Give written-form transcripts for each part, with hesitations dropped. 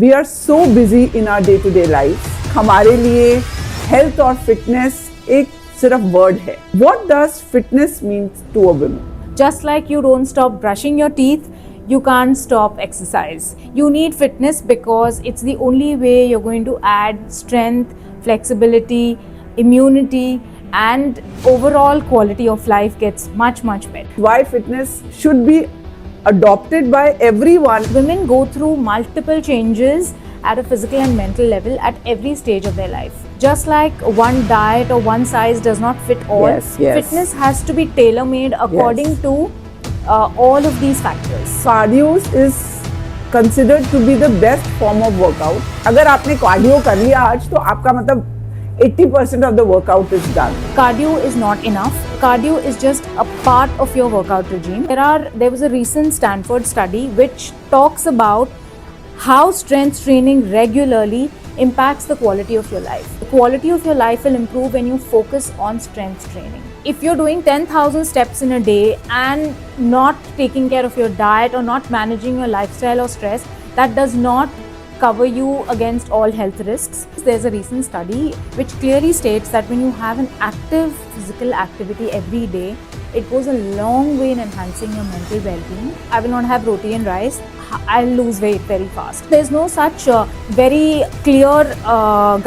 We are so busy in our day-to-day lives. हमारे लिए health और fitness एक सिर्फ word है. What does fitness mean to a woman? Just like you don't stop brushing your teeth, you can't stop exercise. You need fitness because it's the only way you're going to add strength, flexibility, immunity, and overall quality of life gets much better. Why fitness should be adopted by everyone. Women go through multiple changes at a physical and mental level at every stage of their life. Just like one diet or one size does not fit all, Yes. fitness has to be tailor-made according to all of these factors. Cardio is considered to be the best form of workout. अगर आपने cardio कर लिया आज तो आपका मतलब 80% of the workout is done. Cardio is not enough. Cardio is just a part of your workout regime. There was a recent Stanford study which talks about how strength training regularly impacts the quality of your life. The quality of your life will improve when you focus on strength training. If you're doing 10,000 steps in a day and not taking care of your diet or not managing your lifestyle or stress, that does not cover you against all health risks. There's a recent study which clearly states that when you have an active physical activity every day, it goes a long way in enhancing your mental well-being. I will not have roti and rice. I'll lose weight very fast. There's no such very clear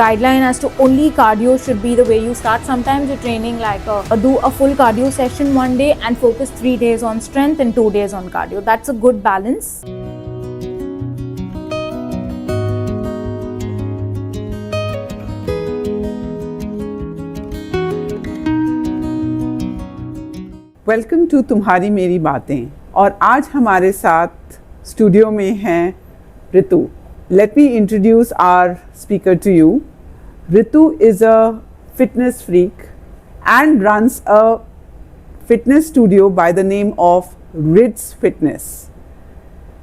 guideline as to only cardio should be the way you start. Sometimes you're training like do a full cardio session one day and focus 3 days on strength and 2 days on cardio. That's a good balance. Welcome to तुम्हारी मेरी बातें. और आज हमारे साथ studio में हैं Ritu. Let me introduce our speaker to you. Ritu is a fitness freak and runs a fitness studio by the name of Ritz Fitness.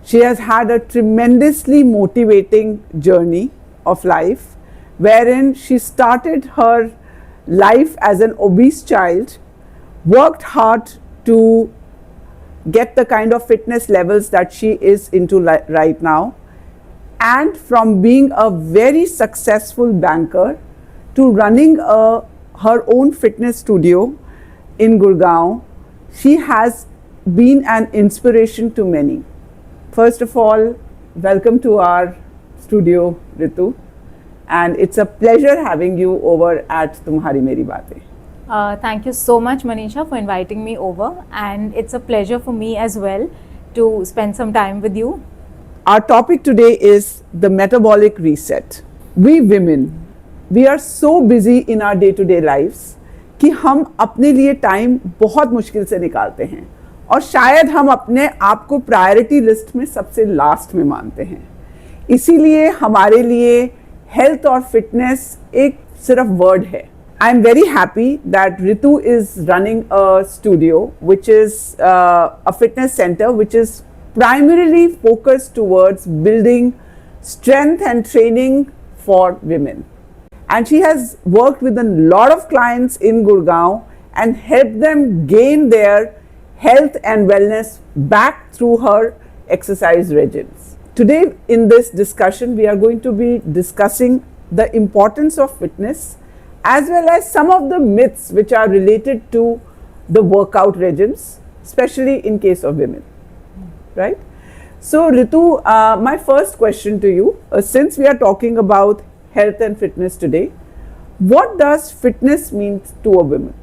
She has had a tremendously motivating journey of life wherein she started her life as an obese child, worked hard to get the kind of fitness levels that she is into right now, and from being a very successful banker to running her own fitness studio in Gurgaon, she has been an inspiration to many. First of all, welcome to our studio, Ritu, and it's a pleasure having you over at Tumhari Meri Baatein. Thank you so much, Manisha, for inviting me over, and it's a pleasure for me as well to spend some time with you. Our topic today is the metabolic reset. We women, we are so busy in our day-to-day lives कि हम अपने लिए time बहुत मुश्किल से निकालते हैं और शायद हम अपने आप को प्रायोरिटी लिस्ट में सबसे लास्ट में मानते हैं. इसीलिए हमारे लिए हेल्थ और फिटनेस एक सिर्फ वर्ड है. I am very happy that Ritu is running a studio which is a fitness center which is primarily focused towards building strength and training for women. And she has worked with a lot of clients in Gurgaon and helped them gain their health and wellness back through her exercise regimes. Today in this discussion, we are going to be discussing the importance of fitness as well as some of the myths which are related to the workout regimes, especially in case of women, right? So Ritu, my first question to you, since we are talking about health and fitness today, what does fitness mean to a woman?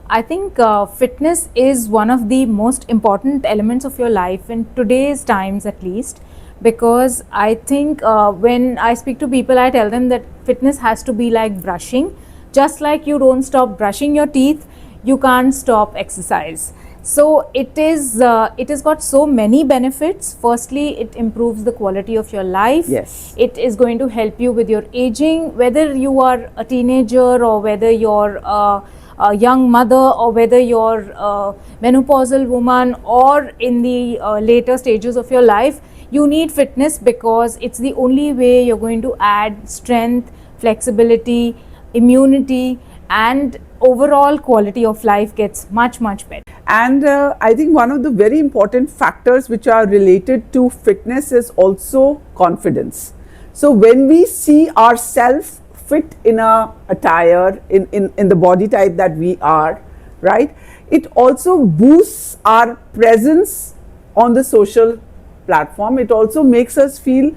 I think fitness is one of the most important elements of your life in today's times, at least, because I think when I speak to people, I tell them that fitness has to be like brushing. Just like you don't stop brushing your teeth, you can't stop exercise. So it has got so many benefits. Firstly, it improves the quality of your life. Yes. It is going to help you with your aging, whether you are a teenager or whether you're a young mother or whether you're a menopausal woman or in the later stages of your life. You need fitness because it's the only way you're going to add strength, flexibility, immunity, and overall quality of life gets much better. And I think one of the very important factors which are related to fitness is also confidence. So when we see ourselves fit in a attire, in the body type that we are, right, it also boosts our presence on the social platform. It also makes us feel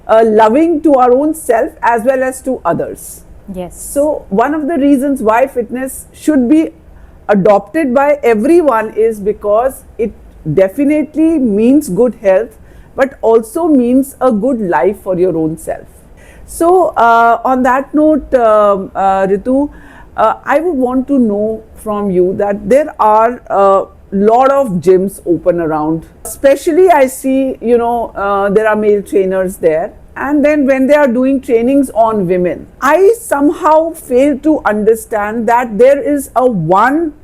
loving to our own self as well as to others. Yes. So one of the reasons why fitness should be adopted by everyone is because it definitely means good health, but also means a good life for your own self. So on that note, Ritu, I would want to know from you that there are a lot of gyms open around. Especially I see, there are male trainers there. And then when they are doing trainings on women, I somehow fail to understand that there is a one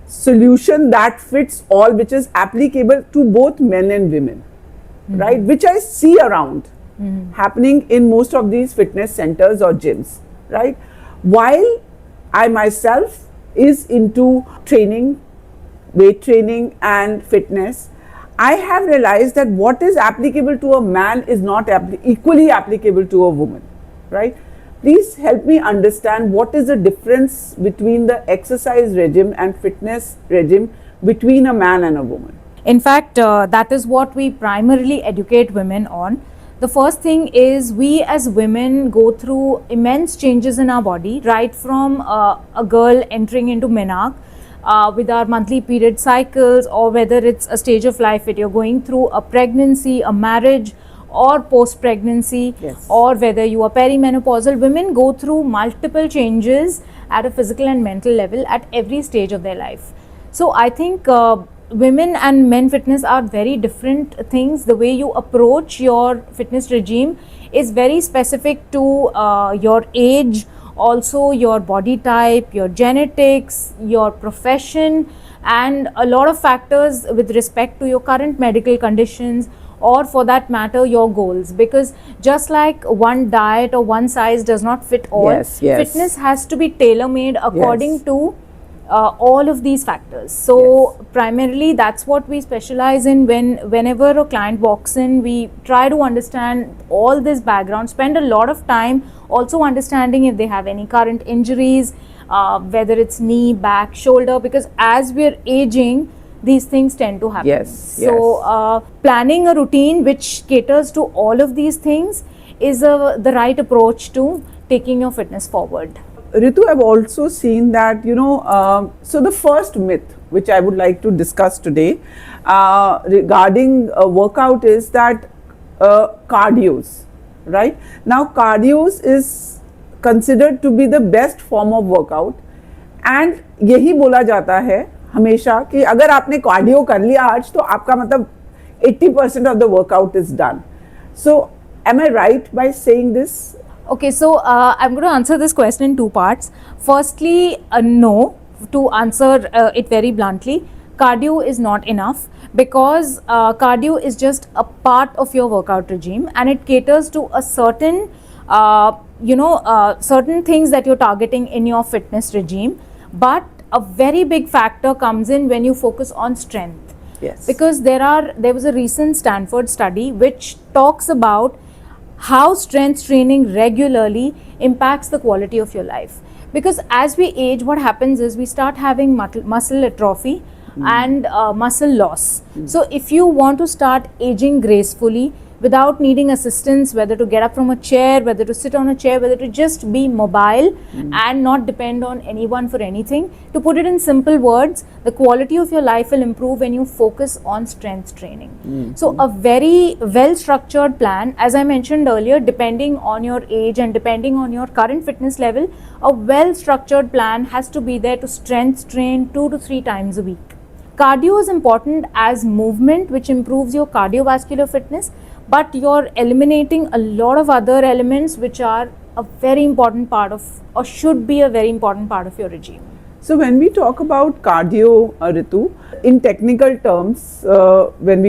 solution that fits all, which is applicable to both men and women, right? Which I see around happening in most of these fitness centers or gyms, right? While I myself is into training, weight training and fitness, I have realized that what is applicable to a man is not equally applicable to a woman, right? Please help me understand what is the difference between the exercise regime and fitness regime between a man and a woman. In fact, that is what we primarily educate women on. The first thing is we as women go through immense changes in our body, right from a girl entering into menarche with our monthly period cycles, or whether it's a stage of life that you're going through a pregnancy, a marriage, or post-pregnancy, Yes. or whether you are perimenopausal. Women go through multiple changes at a physical and mental level at every stage of their life. So I think women and men fitness are very different things. The way you approach your fitness regime is very specific to your age, also your body type, your genetics, your profession, and a lot of factors with respect to your current medical conditions, or for that matter your goals, because just like one diet or one size does not fit all, Yes, yes. fitness has to be tailor made according Yes. to all of these factors. So Yes. primarily that's what we specialize in. Whenever a client walks in, we try to understand all this background, spend a lot of time also understanding if they have any current injuries, whether it's knee, back, shoulder, because as we're aging these things tend to happen. Yes, So yes. planning a routine which caters to all of these things is the right approach to taking your fitness forward. Ritu, I've also seen that, so the first myth which I would like to discuss today regarding workout is that cardios, right? Now, cardios is considered to be the best form of workout, and यही बोला जाता है हमेशा कि अगर आपने cardio कर लिया आज तो आपका मतलब 80% of the workout is done. So, am I right by saying this? Okay, so I'm going to answer this question in two parts. Firstly, no, to answer it very bluntly, cardio is not enough, because cardio is just a part of your workout regime, and it caters to a certain, certain things that you're targeting in your fitness regime. But a very big factor comes in when you focus on strength. Yes. Because there was a recent Stanford study which talks about how strength training regularly impacts the quality of your life. Because as we age, what happens is we start having muscle atrophy and muscle loss. So if you want to start aging gracefully without needing assistance, whether to get up from a chair, whether to sit on a chair, whether to just be mobile and not depend on anyone for anything, to put it in simple words, the quality of your life will improve when you focus on strength training. So a very well structured plan, as I mentioned earlier, depending on your age and depending on your current fitness level, a well structured plan has to be there to strength train 2 to 3 times a week. Cardio is important as movement, which improves your cardiovascular fitness, but you're eliminating a lot of other elements which are a very important part of, or should be a very important part of your regime. So when we talk about cardio, Ritu, in technical terms, when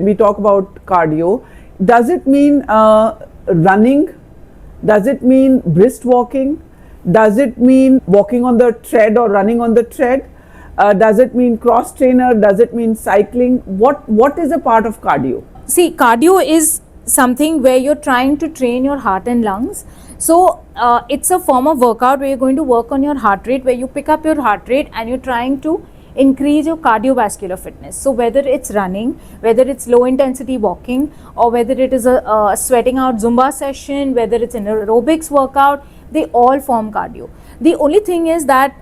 we talk about cardio, does it mean running? Does it mean brisk walking? Does it mean walking on the tread or running on the tread? Does it mean cross trainer? Does it mean cycling? What is a part of cardio? See, cardio is something where you're trying to train your heart and lungs. So it's a form of workout where you're going to work on your heart rate, where you pick up your heart rate and you're trying to increase your cardiovascular fitness. So whether it's running, whether it's low intensity walking, or whether it is a sweating out Zumba session, whether it's an aerobics workout, they all form cardio. The only thing is that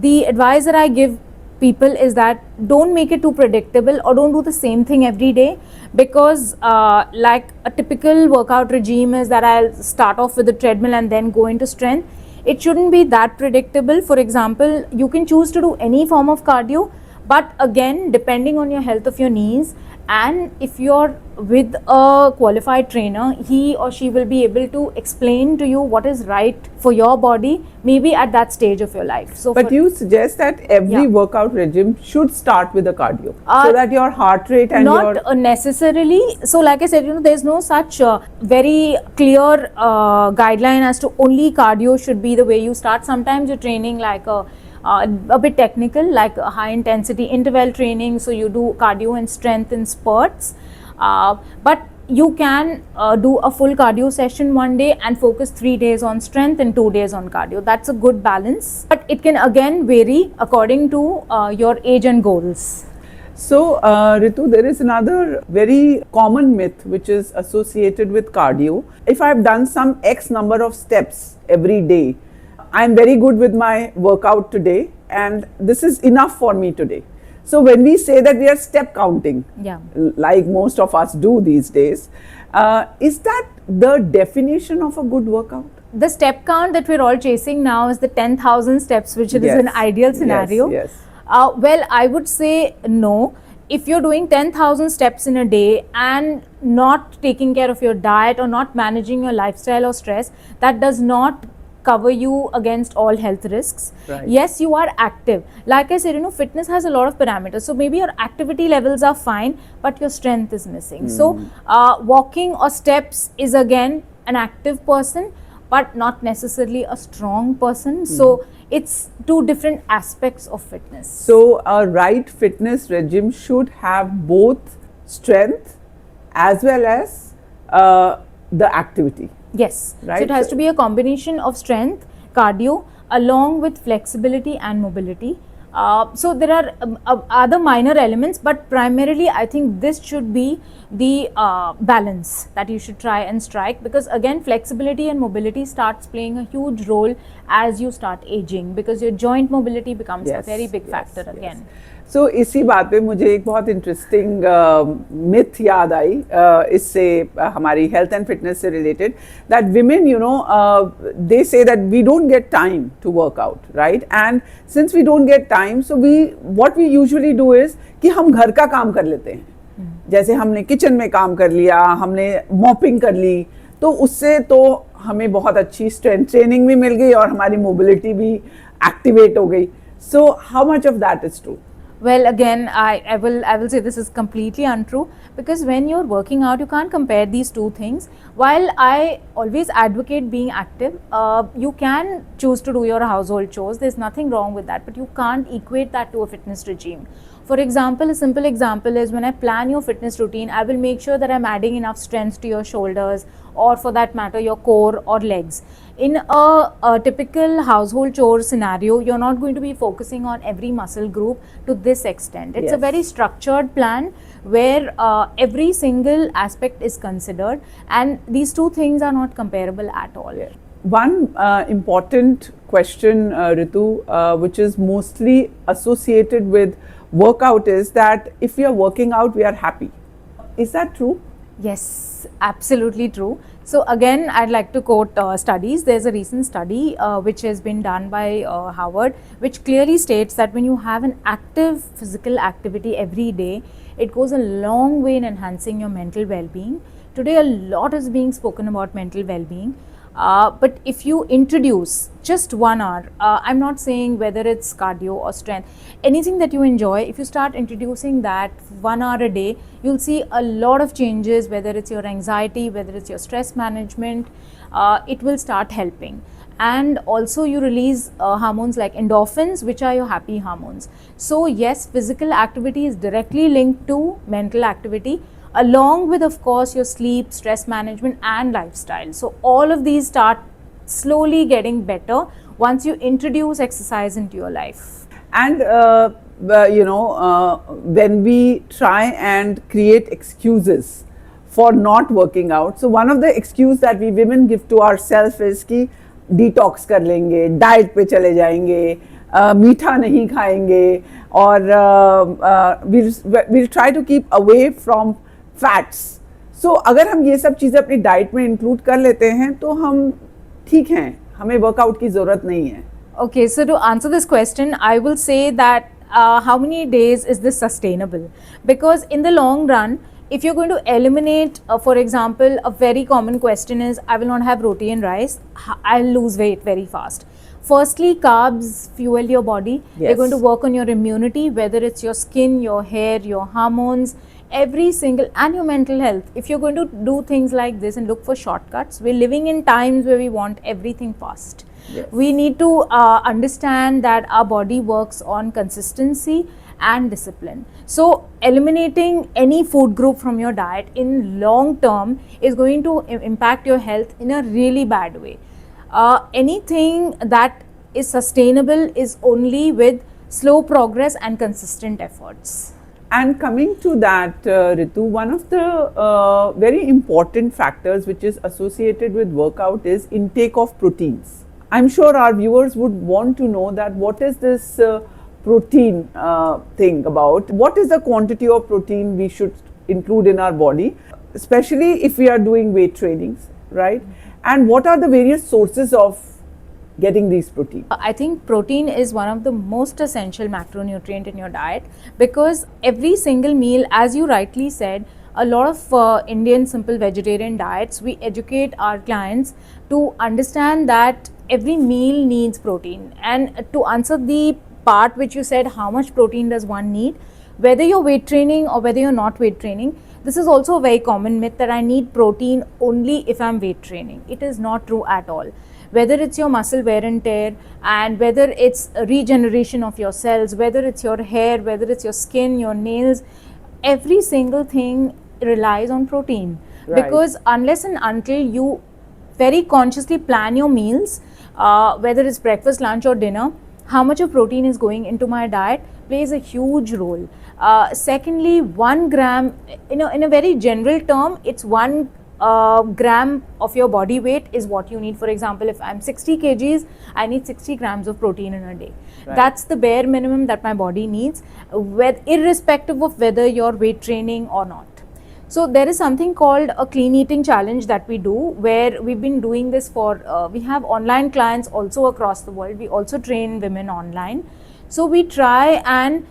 the advice that I give people is that don't make it too predictable, or don't do the same thing every day, because like a typical workout regime is that I'll start off with the treadmill and then go into strength. It shouldn't be that predictable. For example, you can choose to do any form of cardio, but again, depending on your health of your knees, and if you're with a qualified trainer, he or she will be able to explain to you what is right for your body, maybe at that stage of your life. So but you suggest that every workout regime should start with a cardio, so that your heart rate and not necessarily. So like I said, there's no such very clear guideline as to only cardio should be the way you start. Sometimes you're training like a bit technical, like a high intensity interval training, so you do cardio and strength in spurts, but you can do a full cardio session one day and focus 3 days on strength and 2 days on cardio. That's a good balance, but it can again vary according to your age and goals. So, Ritu, there is another very common myth which is associated with cardio. If I've done some X number of steps every day, I'm very good with my workout today, and this is enough for me today. So when we say that we are step counting, like most of us do these days, is that the definition of a good workout? The step count that we're all chasing now is the 10,000 steps, which is an ideal scenario. Yes. Well, I would say no. If you're doing 10,000 steps in a day and not taking care of your diet or not managing your lifestyle or stress, that does not cover you against all health risks. Right. Yes, you are active. Like I said, fitness has a lot of parameters. So maybe your activity levels are fine, but your strength is missing. So walking or steps is again an active person, but not necessarily a strong person. So it's two different aspects of fitness. So a right fitness regime should have both strength as well as the activity. Yes, right. So it has to be a combination of strength, cardio, along with flexibility and mobility. So there are other minor elements, but primarily I think this should be the balance that you should try and strike, because again, flexibility and mobility starts playing a huge role as you start aging, because your joint mobility becomes a very big factor again. So इसी बात पे मुझे एक बहुत interesting myth याद आई, इससे हमारी हेल्थ एंड फिटनेस से related, that women they say that we don't get time to work out, right? And since we don't get time, so we what we usually do is कि हम घर का काम कर लेते हैं. जैसे हमने किचन में काम कर लिया, हमने मॉपिंग कर ली, तो उससे तो हमें बहुत अच्छी स्ट्रेंथ ट्रेनिंग भी मिल गई और हमारी मोबिलिटी भी एक्टिवेट हो गई. So how much of that is true? Well, again, I will say this is completely untrue, because when you're working out, you can't compare these two things. While I always advocate being active, you can choose to do your household chores. There's nothing wrong with that, but you can't equate that to a fitness regime. For example, a simple example is when I plan your fitness routine, I will make sure that I'm adding enough strength to your shoulders, or for that matter, your core or legs. In a typical household chore scenario, you're not going to be focusing on every muscle group to this extent. It's a very structured plan where every single aspect is considered, and these two things are not comparable at all. One important question, Ritu, which is mostly associated with workout, is that if we are working out, we are happy. Is that true? Yes, absolutely true. So again, I'd like to quote studies. There's a recent study which has been done by Harvard, which clearly states that when you have an active physical activity every day, it goes a long way in enhancing your mental well-being. Today, a lot is being spoken about mental well-being. But if you introduce just 1 hour, I'm not saying whether it's cardio or strength, anything that you enjoy, if you start introducing that 1 hour a day, you'll see a lot of changes, whether it's your anxiety, whether it's your stress management, it will start helping. And also you release hormones like endorphins, which are your happy hormones. So yes, physical activity is directly linked to mental activity. along with, of course, your sleep, stress management, and lifestyle. So all of these start slowly getting better once you introduce exercise into your life. And when we try and create excuses for not working out, so one of the excuse that we women give to ourselves is कि detox कर लेंगे, diet पे चले जाएंगे, मीठा नहीं खाएंगे, और we'll try to keep away from fats. So अगर हम ये सब चीज़ें अपनी डाइट में इंक्लूड कर लेते हैं तो हम ठीक हैं, हमें वर्कआउट की ज़रूरत नहीं है. Okay, so to answer this question, I will say that how many days is this sustainable? Because in the long run, if you're going to eliminate, for example, a very common question is, I will not have roti and rice, I'll lose weight very fast. Firstly, carbs fuel your body. Yes. They're going to work on your immunity, whether it's your skin, your hair, your hormones, every single, and your mental health. If you're going to do things like this and look for shortcuts, we're living in times where we want everything fast. Yes. We need to understand that our body works on consistency and discipline. So eliminating any food group from your diet in long term is going to impact your health in a really bad way. Anything that is sustainable is only with slow progress and consistent efforts. And coming to that, Ritu, one of the very important factors which is associated with workout is intake of proteins. I'm sure our viewers would want to know that what is this protein thing about? What is the quantity of protein we should include in our body, especially if we are doing weight trainings, right? And what are the various sources of getting these proteins? I think protein is one of the most essential macronutrient in your diet, because every single meal, as you rightly said, a lot of Indian simple vegetarian diets, we educate our clients to understand that every meal needs protein. And to answer the part which you said, how much protein does one need, whether you're weight training or whether you're not weight training, this is also a very common myth that I need protein only if I'm weight training. It is not true at all. Whether it's your muscle wear and tear, and whether it's a regeneration of your cells, whether it's your hair, whether it's your skin, your nails, every single thing relies on protein. Right. Because unless and until you very consciously plan your meals, whether it's breakfast, lunch or dinner, how much of protein is going into my diet plays a huge role. Secondly, 1 gram, in a very general term, it's 1 gram of your body weight is what you need. For example, if I'm 60 kgs, I need 60 grams of protein in a day. Right. That's the bare minimum that my body needs, irrespective of whether you're weight training or not. So there is something called a clean eating challenge that we do, where we've been doing this for, we have online clients also across the world. We also train women online. So we try and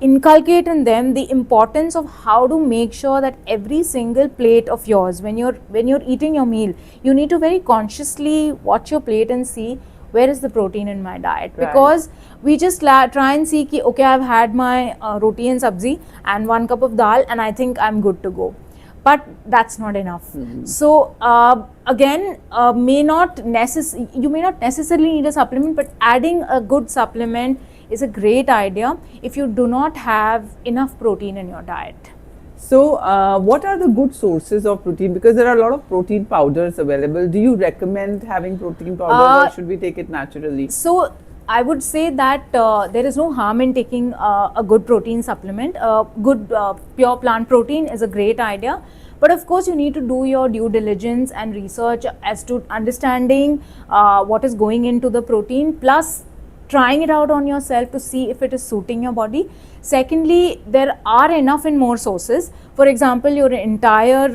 inculcate in them the importance of how to make sure that every single plate of yours, when you're eating your meal, you need to very consciously watch your plate and see where is the protein in my diet. Right. Because we just try and see ki, okay, I've had my roti and sabzi and 1 cup of dal and I think I'm good to go. But that's not enough. Mm-hmm. So again, you may not necessarily need a supplement, but adding a good supplement is a great idea if you do not have enough protein in your diet. So what are the good sources of protein? Because there are a lot of protein powders available. Do you recommend having protein powders or should we take it naturally? So I would say that there is no harm in taking a good protein supplement. Good pure plant protein is a great idea. But of course, you need to do your due diligence and research as to understanding what is going into the protein, plus trying it out on yourself to see if it is suiting your body. Secondly, there are enough and more sources. For example, your entire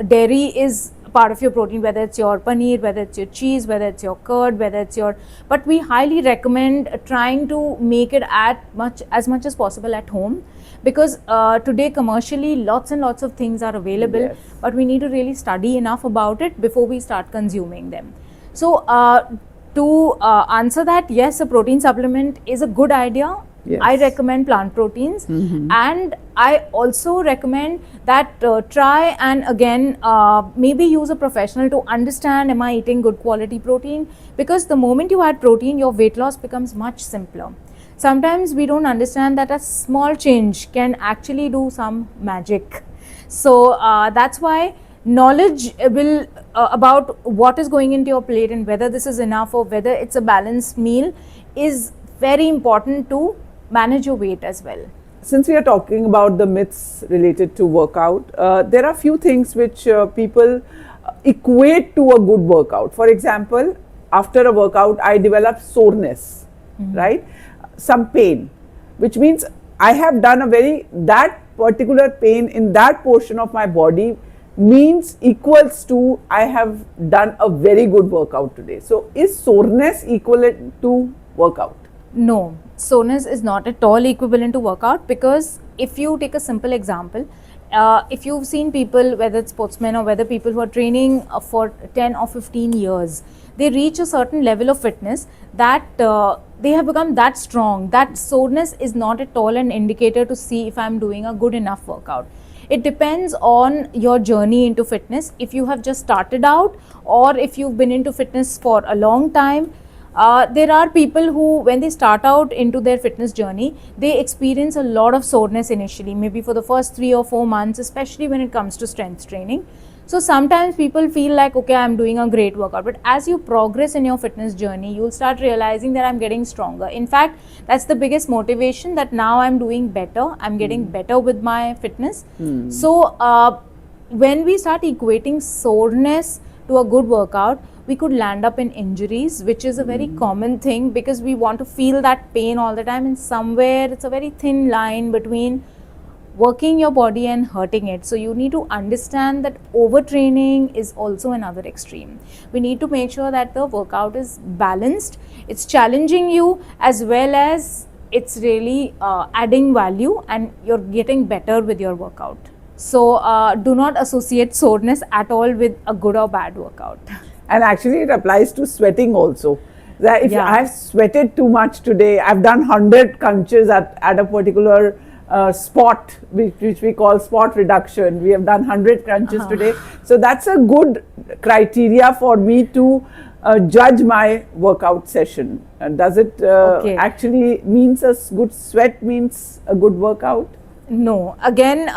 dairy is part of your protein, whether it's your paneer, whether it's your cheese, whether it's your curd, whether it's your, but we highly recommend trying to make it as much as possible at home, because today commercially lots and lots of things are available. Yes. But we need to really study enough about it before we start consuming them. So to answer that, yes, a protein supplement is a good idea. Yes. I recommend plant proteins, and I also recommend that try and again maybe use a professional to understand, am I eating good quality protein? Because the moment you add protein, your weight loss becomes much simpler. Sometimes we don't understand that a small change can actually do some magic. So that's why knowledge will about what is going into your plate and whether this is enough or whether it's a balanced meal is very important to manage your weight as well. Since we are talking about the myths related to workout, there are few things which people equate to a good workout. For example, after a workout, I develop soreness, right? Some pain, which means I have done that particular pain in that portion of my body means equals to I have done a very good workout today. So is soreness equivalent to workout? No, soreness is not at all equivalent to workout, because if you take a simple example, if you've seen people, whether it's sportsmen or whether people who are training for 10 or 15 years, they reach a certain level of fitness that they have become that strong. That soreness is not at all an indicator to see if I'm doing a good enough workout. It depends on your journey into fitness. If you have just started out or if you've been into fitness for a long time, there are people who, when they start out into their fitness journey, they experience a lot of soreness initially, maybe for the first 3 or 4 months, especially when it comes to strength training. So sometimes people feel like, okay, I'm doing a great workout, but as you progress in your fitness journey, you'll start realizing that I'm getting stronger. In fact, that's the biggest motivation, that now I'm doing better, I'm getting better with my fitness. So when we start equating soreness to a good workout, we could land up in injuries, which is a very common thing, because we want to feel that pain all the time, and somewhere it's a very thin line between working your body and hurting it. So you need to understand that overtraining is also another extreme. We need to make sure that the workout is balanced, it's challenging you, as well as it's really adding value and you're getting better with your workout. So do not associate soreness at all with a good or bad workout. And actually it applies to sweating also. That if I've sweated too much today, I've done 100 crunches at a particular spot, which we call spot reduction. We have done 100 crunches today. So that's a good criteria for me to judge my workout session. Does it actually means a good sweat means a good workout? No. Again,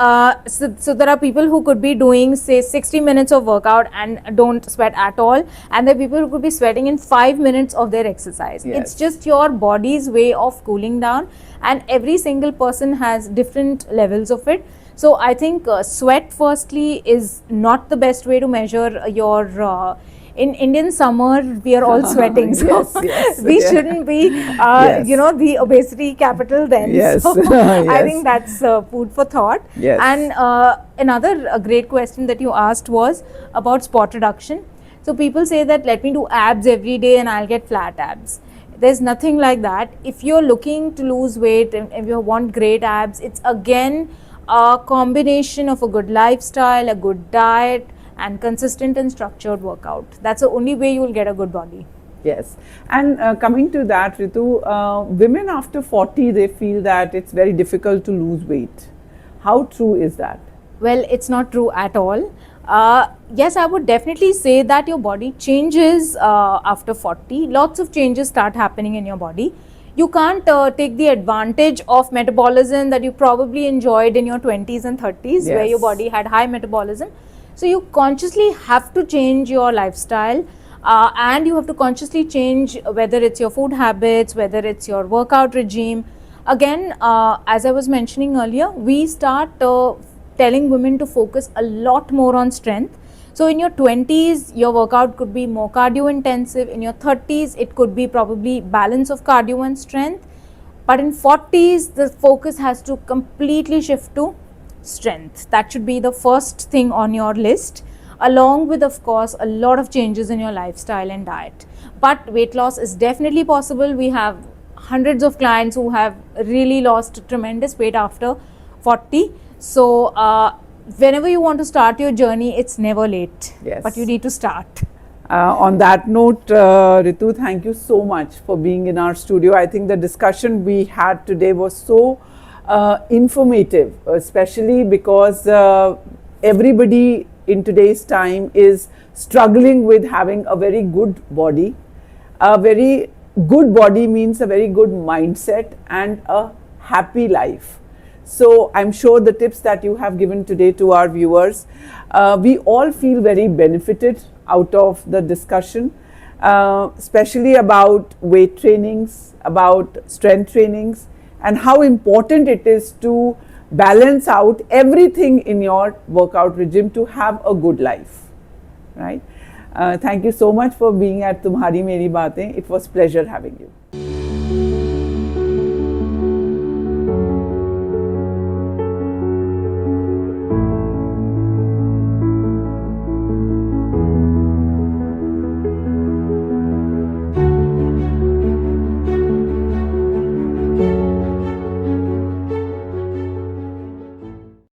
so there are people who could be doing, say, 60 minutes of workout and don't sweat at all, and there are people who could be sweating in 5 minutes of their exercise. It's just your body's way of cooling down, and every single person has different levels of it. So I think sweat firstly is not the best way to measure your in Indian summer, we are all sweating, so we shouldn't be, you know, the obesity capital then. So I think that's food for thought. And another great question that you asked was about spot reduction. So people say that let me do abs every day and I'll get flat abs. There's nothing like that. If you're looking to lose weight and if you want great abs, it's again a combination of a good lifestyle, a good diet, and consistent and structured workout. That's the only way you will get a good body. Yes. And coming to that, Ritu, women after 40, they feel that it's very difficult to lose weight. How true is that? Well, it's not true at all. Yes, I would definitely say that your body changes after 40. Lots of changes start happening in your body. You can't take the advantage of metabolism that you probably enjoyed in your 20s and 30s, where your body had high metabolism. So you consciously have to change your lifestyle, and you have to consciously change whether it's your food habits, whether it's your workout regime. Again, as I was mentioning earlier, we start telling women to focus a lot more on strength. So in your 20s, your workout could be more cardio intensive. In your 30s, it could be probably balance of cardio and strength. But in 40s, the focus has to completely shift to strength. That should be the first thing on your list, along with, of course, a lot of changes in your lifestyle and diet. But weight loss is definitely possible. We have hundreds of clients who have really lost tremendous weight after 40. So whenever you want to start your journey, it's never late, but you need to start. On that note, Ritu, thank you so much for being in our studio. I think the discussion we had today was so informative, especially because everybody in today's time is struggling with having a very good body. A very good body means a very good mindset and a happy life. So I'm sure the tips that you have given today to our viewers, we all feel very benefited out of the discussion, especially about weight trainings, about strength trainings, and how important it is to balance out everything in your workout regime to have a good life, right? Thank you so much for being at Tumhari Meri Baatein. It was pleasure having you.